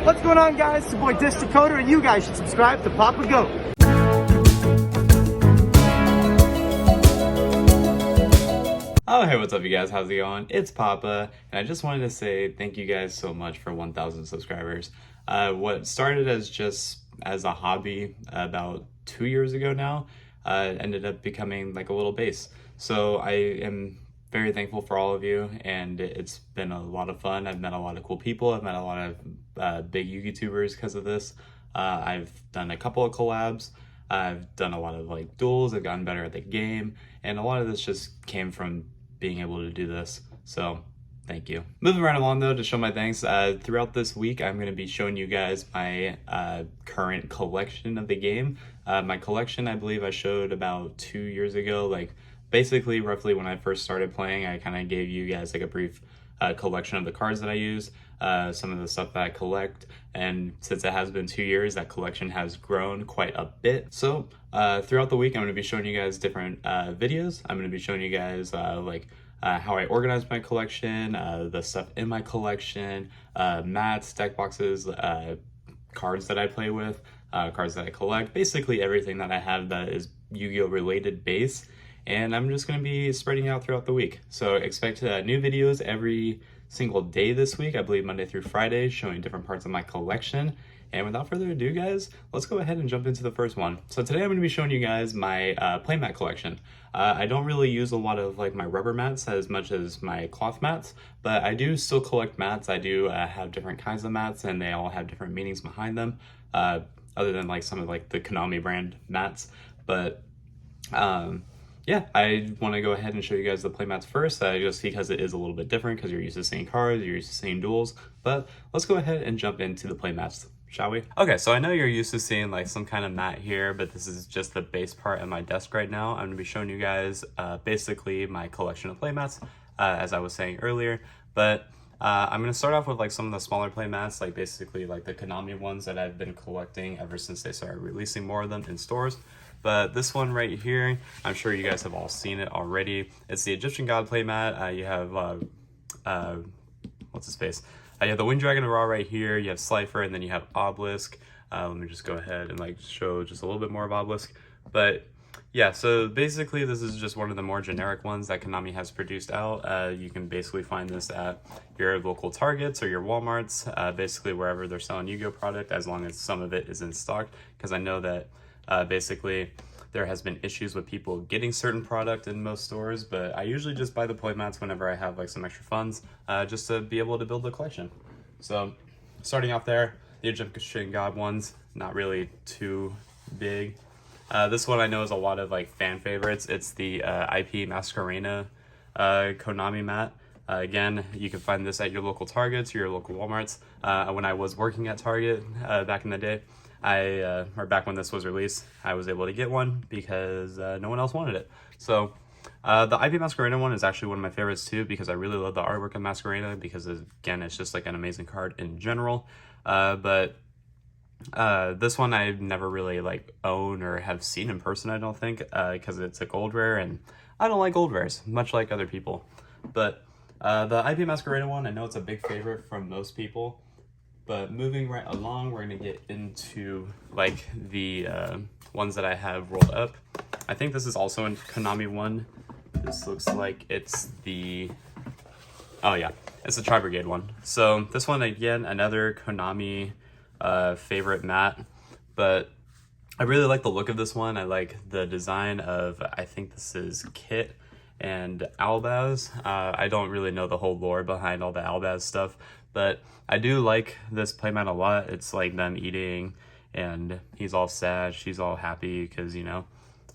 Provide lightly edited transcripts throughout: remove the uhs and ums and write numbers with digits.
What's going on, guys? It's your boy Dish Decoder, and you guys should subscribe to Papa Goat. Oh, hey, what's up, you guys? How's it going? It's Papa, and I just wanted to say thank you guys so much for 1,000 subscribers. What started as a hobby about 2 years ago now, ended up becoming like a little base. So I am very thankful for all of you, and it's been a lot of fun. I've met a lot of cool people. I've met a lot of big YouTubers because of this. I've done a couple of collabs. I've done a lot of like duels. I've gotten better at the game, and a lot of this just came from being able to do this. So thank you. Moving right along though, to show my thanks, throughout this week I'm going to be showing you guys my current collection of the game. My collection, I believe I showed about 2 years ago, like basically roughly when I first started playing. I kind of gave you guys like a brief collection of the cards that I use, some of the stuff that I collect, and since it has been 2 years, that collection has grown quite a bit. So throughout the week I'm going to be showing you guys different videos. I'm going to be showing you guys how I organize my collection, the stuff in my collection, mats, deck boxes, cards that I play with, cards that I collect, basically everything that I have that is Yu-Gi-Oh related base. And I'm just going to be spreading out throughout the week. So expect new videos every single day this week, I believe Monday through Friday, showing different parts of my collection. And without further ado, guys, let's go ahead and jump into the first one. So today I'm going to be showing you guys my playmat collection. I don't really use a lot of like my rubber mats as much as my cloth mats, but I do still collect mats. I do have different kinds of mats, and they all have different meanings behind them, other than like some of like the Konami brand mats. But yeah, I want to go ahead and show you guys the playmats first, just because it is a little bit different, because you're used to seeing cards, you're used to seeing duels. But let's go ahead and jump into the playmats, shall we? Okay, so I know you're used to seeing like some kind of mat here, but this is just the base part of my desk right now. I'm going to be showing you guys basically my collection of playmats, as I was saying earlier. But I'm going to start off with like some of the smaller playmats, like basically like the Konami ones that I've been collecting ever since they started releasing more of them in stores. But this one right here, I'm sure you guys have all seen it already. It's the Egyptian God playmat. You have, what's his face? You have the Wind Dragon Ra right here, you have Slifer, and then you have Obelisk. Let me just go ahead and like show just a little bit more of Obelisk. But yeah, so basically this is just one of the more generic ones that Konami has produced out. You can basically find this at your local Targets or your Walmarts, basically wherever they're selling Yu-Gi-Oh product, as long as some of it is in stock, because I know that basically there has been issues with people getting certain product in most stores, but I usually just buy the playmats whenever I have like some extra funds, just to be able to build a collection. So starting off there, the Egyptian God ones, not really too big. This one I know is a lot of like fan favorites. It's the IP Masquerena Konami mat. Again, you can find this at your local Targets or your local Walmarts. When I was working at Target back in the day, or back when this was released, I was able to get one because no one else wanted it. So the IP Masquerena one is actually one of my favorites too, because I really love the artwork of Masquerena, because again, it's just like an amazing card in general. But this one I've never really like own or have seen in person, I don't think, because it's a gold rare, and I don't like gold rares, much like other people. But the IP Masquerena one, I know it's a big favorite from most people. But moving right along, we're going to get into like the ones that I have rolled up. I think this is also a Konami one. This looks like it's the, oh yeah, it's the Tri-Brigade one. So this one, again, another Konami favorite mat. But I really like the look of this one. I like the design of, I think this is Kit and Albaz. I don't really know the whole lore behind all the Albaz stuff, but I do like this playmat a lot. It's like them eating, and he's all sad, she's all happy, because, you know,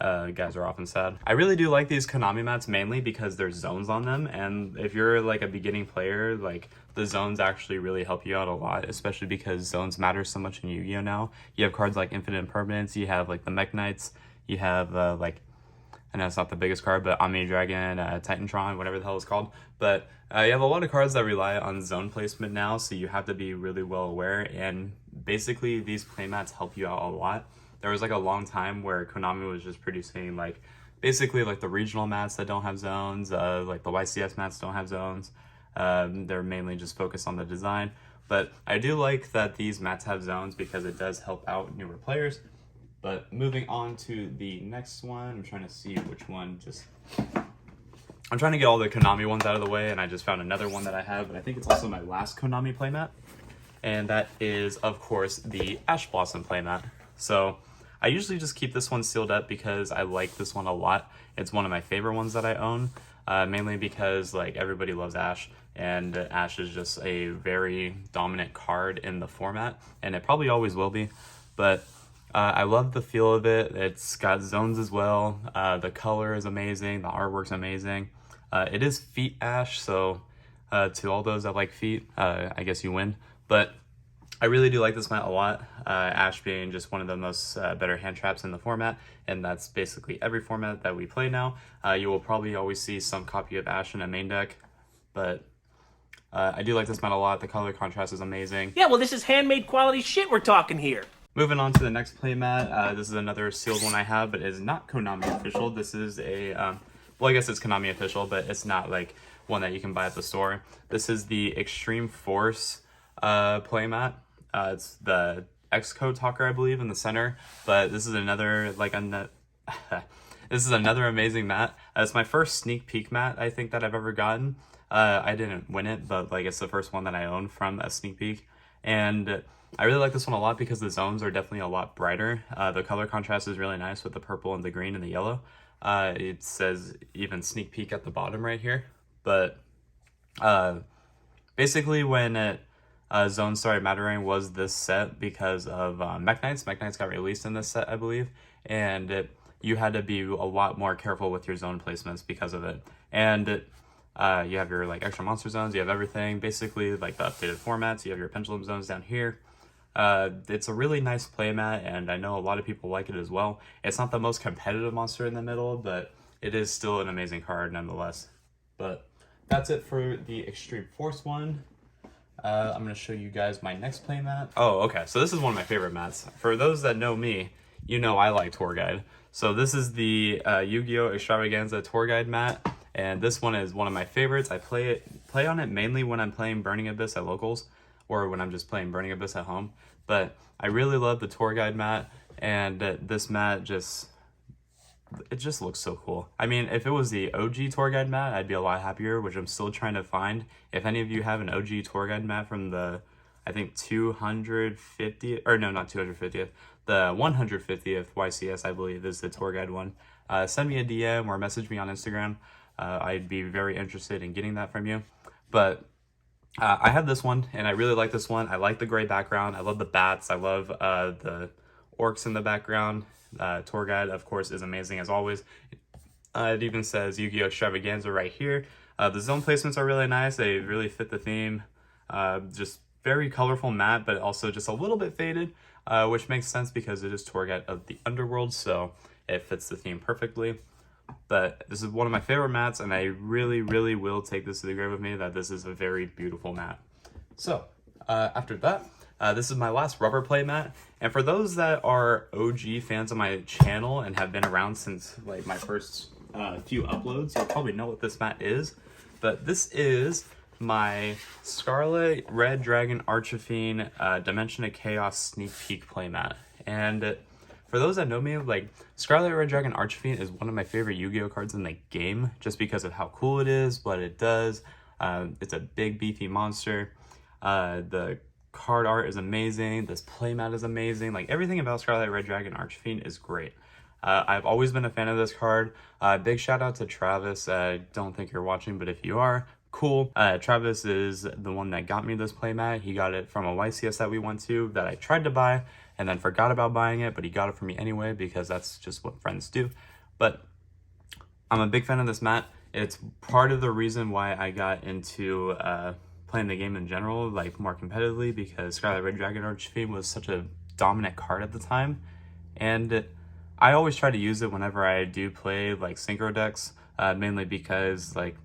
guys are often sad. I really do like these Konami mats mainly because there's zones on them, and if you're like a beginning player, like the zones actually really help you out a lot, especially because zones matter so much in Yu-Gi-Oh now. You have cards like Infinite Impermanence, you have like the Mech Knights, you have like, I know it's not the biggest card, but Omni Dragon, Titantron, whatever the hell it's called. But you have a lot of cards that rely on zone placement now, so you have to be really well aware. And basically, these playmats help you out a lot. There was like a long time where Konami was just producing like basically like the regional mats that don't have zones, like the YCS mats don't have zones. They're mainly just focused on the design. But I do like that these mats have zones because it does help out newer players. But moving on to the next one, I'm trying to see which one I'm trying to get all the Konami ones out of the way, and I just found another one that I have, but I think it's also my last Konami playmat. And that is, of course, the Ash Blossom playmat. So I usually just keep this one sealed up because I like this one a lot. It's one of my favorite ones that I own, mainly because like everybody loves Ash, and Ash is just a very dominant card in the format, and it probably always will be. But I love the feel of it. It's got zones as well. The color is amazing. The artwork's amazing. It is feet Ash, so to all those that like feet, I guess you win. But I really do like this mat a lot. Ash being just one of the most better hand traps in the format, and that's basically every format that we play now. You will probably always see some copy of Ash in a main deck, but I do like this mat a lot. The color contrast is amazing. Yeah, well, this is handmade quality shit we're talking here. Moving on to the next playmat, this is another sealed one I have, but it's not Konami official. This is a, well, I guess it's Konami official, but it's not like one that you can buy at the store. This is the Extreme Force playmat. It's the X-Code Talker, I believe, in the center, but this is another, like, this is another amazing mat. It's my first sneak peek mat, I think, that I've ever gotten. I didn't win it, but, like, it's the first one that I own from a sneak peek, and I really like this one a lot because the zones are definitely a lot brighter. The color contrast is really nice with the purple and the green and the yellow. It says even sneak peek at the bottom right here. But basically when zones started mattering was this set because of Mech Knights. Mech Knights got released in this set, I believe. And you had to be a lot more careful with your zone placements because of it. And you have your like extra monster zones, you have everything. Basically like the updated formats, you have your pendulum zones down here. It's a really nice playmat, and I know a lot of people like it as well. It's not the most competitive monster in the middle, but it is still an amazing card nonetheless. But that's it for the Extreme Force one. I'm going to show you guys my next playmat. Oh, okay, so this is one of my favorite mats. For those that know me, you know I like Tour Guide. So this is the Yugioh Extravaganza Tour Guide mat, and this one is one of my favorites. I play on it mainly when I'm playing Burning Abyss at locals, or when I'm just playing Burning Abyss at home. But I really love the Tour Guide mat, and this mat it just looks so cool. I mean, if it was the OG Tour Guide mat, I'd be a lot happier, which I'm still trying to find. If any of you have an OG Tour Guide mat from the, I think 250, or no, not 250th, the 150th YCS, I believe, is the Tour Guide one. Send me a DM or message me on Instagram. I'd be very interested in getting that from you. But I have this one, and I really like this one. I like the gray background. I love the bats. I love the orcs in the background. Tour Guide, of course, is amazing as always. It even says Yu-Gi-Oh! Extravaganza right here. The zone placements are really nice. They really fit the theme. Just very colorful mat, but also just a little bit faded, which makes sense because it is Tour Guide of the Underworld, so it fits the theme perfectly. But this is one of my favorite mats, and I really, really will take this to the grave with me, that this is a very beautiful mat. So, after that, this is my last rubber play mat. And for those that are OG fans of my channel and have been around since like my first few uploads, you'll probably know what this mat is. But this is my Scarlet Red Dragon Archifiend Dimension of Chaos Sneak Peek playmat. And for those that know me, like, Scarlet Red Dragon Archifiend is one of my favorite Yu-Gi-Oh cards in the game, just because of how cool it is, what it does. It's a big, beefy monster. The card art is amazing. This playmat is amazing. Like, everything about Scarlet Red Dragon Archifiend is great. I've always been a fan of this card. Big shout out to Travis. I don't think you're watching, but if you are, cool. Travis is the one that got me this playmat. He got it from a YCS that we went to that I tried to buy and then forgot about buying it, but he got it for me anyway because that's just what friends do. But I'm a big fan of this mat. It's part of the reason why I got into playing the game in general, like more competitively, because Scarlet Red Dragon Archifiend was such a dominant card at the time. And I always try to use it whenever I do play like synchro decks, mainly because like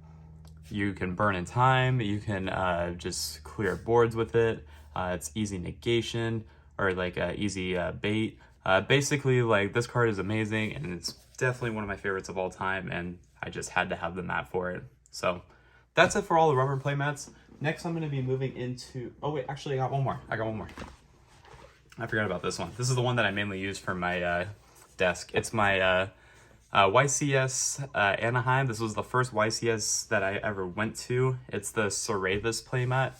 you can burn in time, you can just clear boards with it. It's easy negation, or like easy bait. Basically, like, this card is amazing, and it's definitely one of my favorites of all time, and I just had to have the mat for it. So that's it for all the rubber playmats. next I'm going to be moving into, oh wait, actually I got one more. I forgot about this one. This is the one that I mainly use for my desk. It's my YCS Anaheim. This was the first YCS that I ever went to. It's the Cerevis playmat.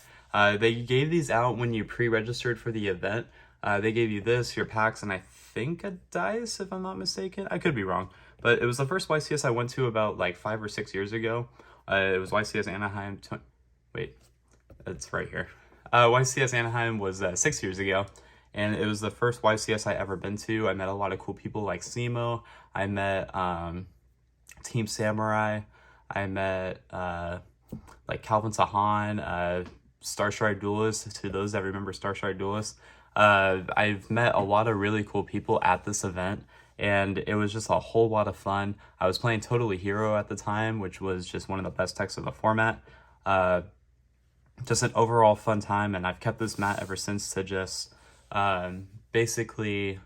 They gave these out when you pre-registered for the event. They gave you this, your packs, and I think a dice, if I'm not mistaken. I could be wrong, but it was the first YCS I went to about like 5 or 6 years ago. It was YCS Anaheim. Wait, it's right here. YCS Anaheim was 6 years ago, and it was the first YCS I ever been to. I met a lot of cool people like Simo. I met Team Samurai. I met like Calvin Sahan, Star Strike Duelist. To those that remember Star Strike Duelist, I've met a lot of really cool people at this event, and it was just a whole lot of fun. I was playing Totally Hero at the time, which was just one of the best decks of the format. Just an overall fun time, and I've kept this mat ever since to just basically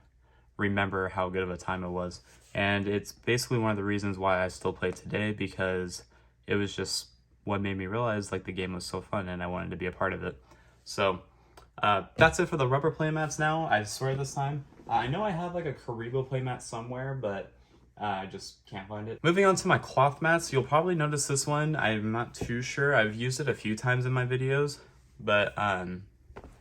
remember how good of a time it was. And it's basically one of the reasons why I still play today, because it was just what made me realize like the game was so fun and I wanted to be a part of it. So that's it for the rubber playmats now. I swear this time. I know I have like a Karibo playmat somewhere, but I just can't find it. Moving on to my cloth mats, you'll probably notice this one. I'm not too sure. I've used it a few times in my videos, but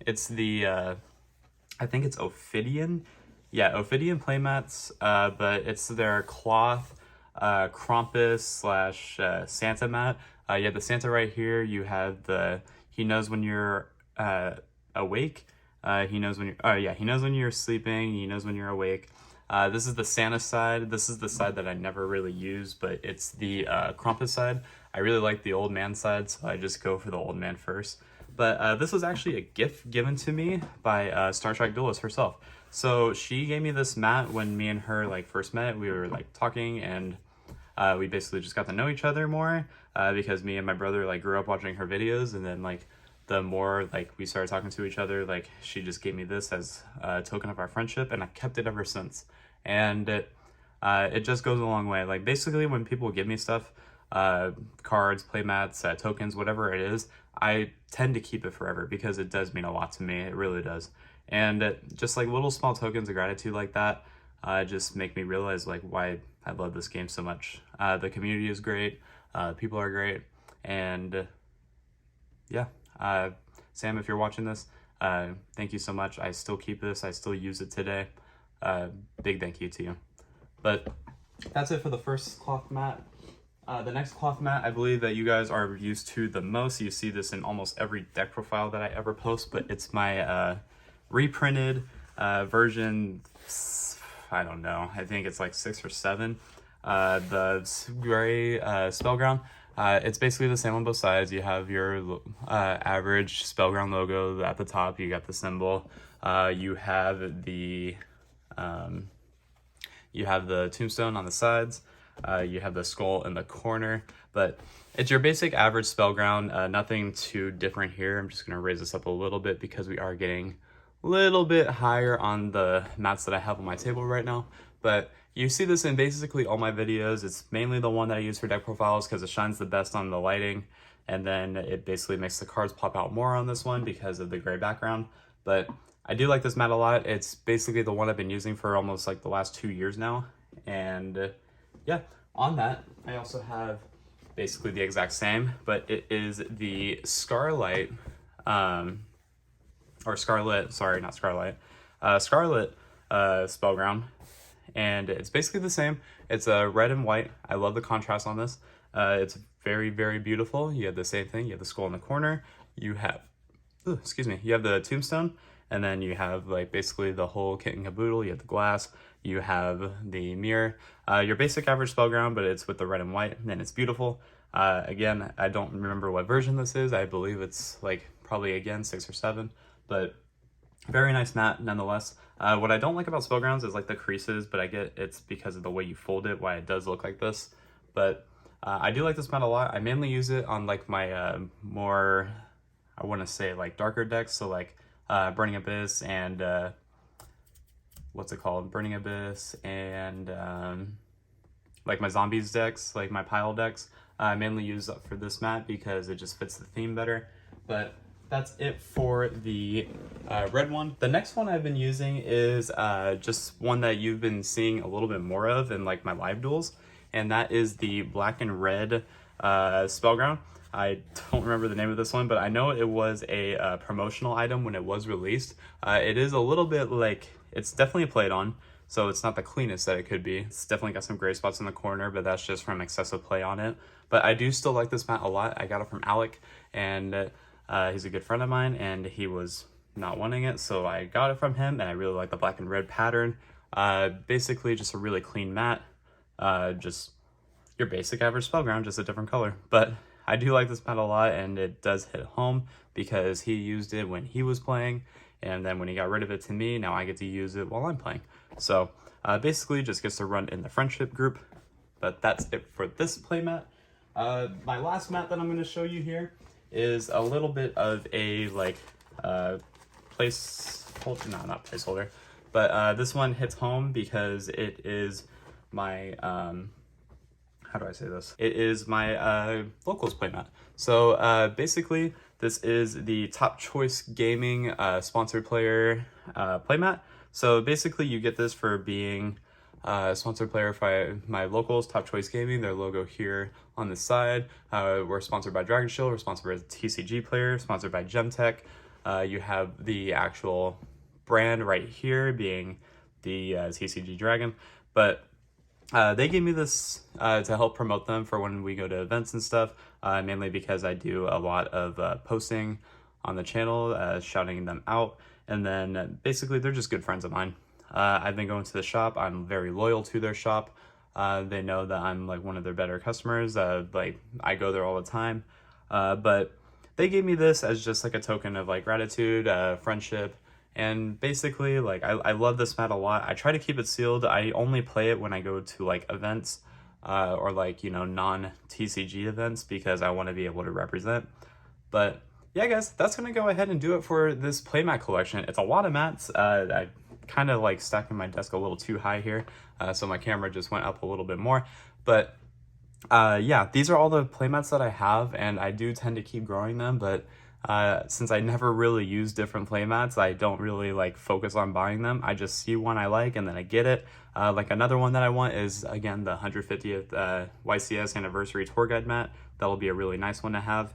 it's the, I think it's Ophidian. Yeah, Ophidian playmats, but it's their cloth Krampus slash Santa mat. You have the Santa right here. You have the, he knows when you're awake. He knows when you're, he knows when you're sleeping. He knows when you're awake. This is the Santa side. This is the side that I never really use, but it's the Krampus side. I really like the old man side, so I just go for the old man first. But this was actually a gift given to me by Star Trek Duelist herself. So she gave me this mat when me and her like first met. We were like talking, and we basically just got to know each other more because me and my brother like grew up watching her videos, and then like the more like we started talking to each other, like she just gave me this as a token of our friendship, and I kept it ever since. And it just goes a long way. Like basically when people give me stuff, cards, playmats, tokens, whatever it is, I tend to keep it forever because it does mean a lot to me. It really does. And just like little small tokens of gratitude like that just make me realize like why I love this game so much. The community is great, people are great, and yeah. Sam, if you're watching this, thank you so much. I still keep this, I still use it today. Big thank you to you. But that's it for the first cloth mat. The next cloth mat, I believe that you guys are used to the most. You see this in almost every deck profile that I ever post, but it's my reprinted version, I don't know, I think it's like 6 or 7. The gray Spellground. It's basically the same on both sides. You have your average Spellground logo at the top. You got the symbol. You have the tombstone on the sides. You have the skull in the corner. But it's your basic average Spellground. Nothing too different here. I'm just gonna raise this up a little bit because we are getting a little bit higher on the mats that I have on my table right now. But you see this in basically all my videos. It's mainly the one that I use for deck profiles because it shines the best on the lighting, and then it basically makes the cards pop out more on this one because of the gray background. But I do like this mat a lot. It's basically the one I've been using for almost like the last 2 years now. And yeah, on that, I also have basically the exact same, but it is the Scarlet, Scarlet Spellground. And it's basically the same. It's red and white. I love the contrast on this. It's very, very beautiful. You have the same thing. You have the skull in the corner. You have, you have the tombstone, and then you have like basically the whole kit and caboodle. You have the glass. You have the mirror. Your basic average Spellground, but it's with the red and white, and it's beautiful. Again, I don't remember what version this is. I believe it's like probably again 6 or 7, but very nice mat nonetheless. What I don't like about Spellgrounds is like the creases, but I get it's because of the way you fold it, why it does look like this. But I do like this mat a lot. I mainly use it on like my more, I want to say like darker decks. So like Burning Abyss and what's it called? Burning Abyss and like my zombies decks, like my pile decks. I mainly use it for this mat because it just fits the theme better. But that's it for the red one. The next one I've been using is just one that you've been seeing a little bit more of in like my live duels, and that is the black and red Spellground. I don't remember the name of this one, but I know it was a promotional item when it was released. It is a little bit like, it's definitely played on, so it's not the cleanest that it could be. It's definitely got some gray spots in the corner, but that's just from excessive play on it. But I do still like this mat a lot. I got it from Alec, and he's a good friend of mine, and he was not wanting it, so I got it from him, and I really like the black and red pattern. Basically just a really clean mat, just your basic average Spellground, just a different color. But I do like this mat a lot, and it does hit home because he used it when he was playing, and then when he got rid of it to me, now I get to use it while I'm playing. So basically just gets to run in the friendship group. But that's it for this playmat. My last mat that I'm going to show you here is a little bit of a like placeholder, no, not placeholder, but this one hits home because it is my how do I say this? It is my locals playmat. So basically this is the Top Choice Gaming sponsored player playmat. So basically you get this for being sponsored player by my locals, Top Choice Gaming, their logo here on the side. We're sponsored by Dragon Shield, we're sponsored by TCG Player, sponsored by Gemtech. You have the actual brand right here being the TCG Dragon. But they gave me this to help promote them for when we go to events and stuff, mainly because I do a lot of posting on the channel, shouting them out. And then basically they're just good friends of mine. I've been going to the shop. I'm very loyal to their shop. They know that I'm like one of their better customers. Like I go there all the time. But they gave me this as just like a token of like gratitude, friendship, and basically like I love this mat a lot. I try to keep it sealed. I only play it when I go to like events or like, you know, non-TCG events because I want to be able to represent. But yeah, guys, that's gonna go ahead and do it for this playmat collection. It's a lot of mats. I kind of like stacking my desk a little too high here, so my camera just went up a little bit more. But yeah, these are all the playmats that I have, and I do tend to keep growing them, but since I never really use different playmats, I don't really like focus on buying them. I just see one I like and then I get it. Like another one that I want is, again, the 150th YCS anniversary tour guide mat. That'll be a really nice one to have.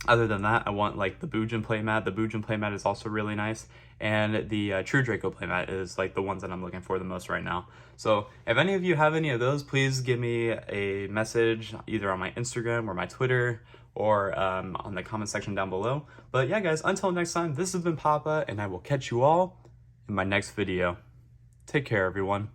Other than that, I want like the Bujin playmat. The Bujin playmat is also really nice. And the True Draco playmat is like the ones that I'm looking for the most right now. So if any of you have any of those, please give me a message either on my Instagram or my Twitter or on the comment section down below. But yeah, guys, until next time, this has been Papa, and I will catch you all in my next video. Take care, everyone.